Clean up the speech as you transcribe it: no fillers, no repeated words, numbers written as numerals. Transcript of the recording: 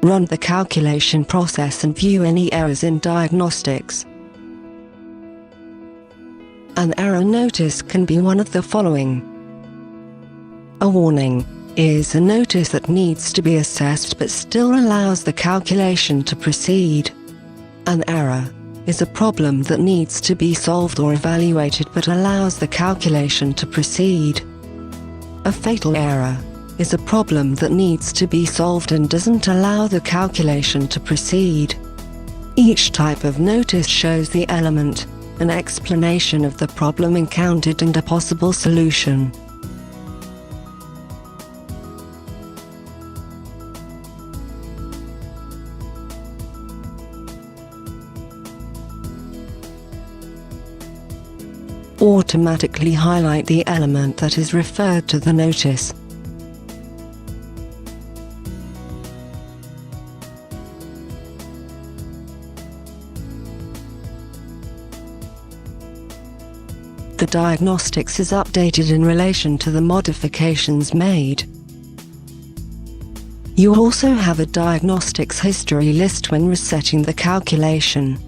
Run the calculation process and view any errors in Diagnostics. An error notice can be one of the following. A warning is a notice that needs to be assessed but still allows the calculation to proceed. An error is a problem that needs to be solved or evaluated but allows the calculation to proceed. A fatal error is a problem that needs to be solved and doesn't allow the calculation to proceed. Each type of notice shows the element, an explanation of the problem encountered and a possible solution. Automatically highlight the element that is referred to the notice. The diagnostics is updated in relation to the modifications made. You also have a diagnostics history list when resetting the calculation.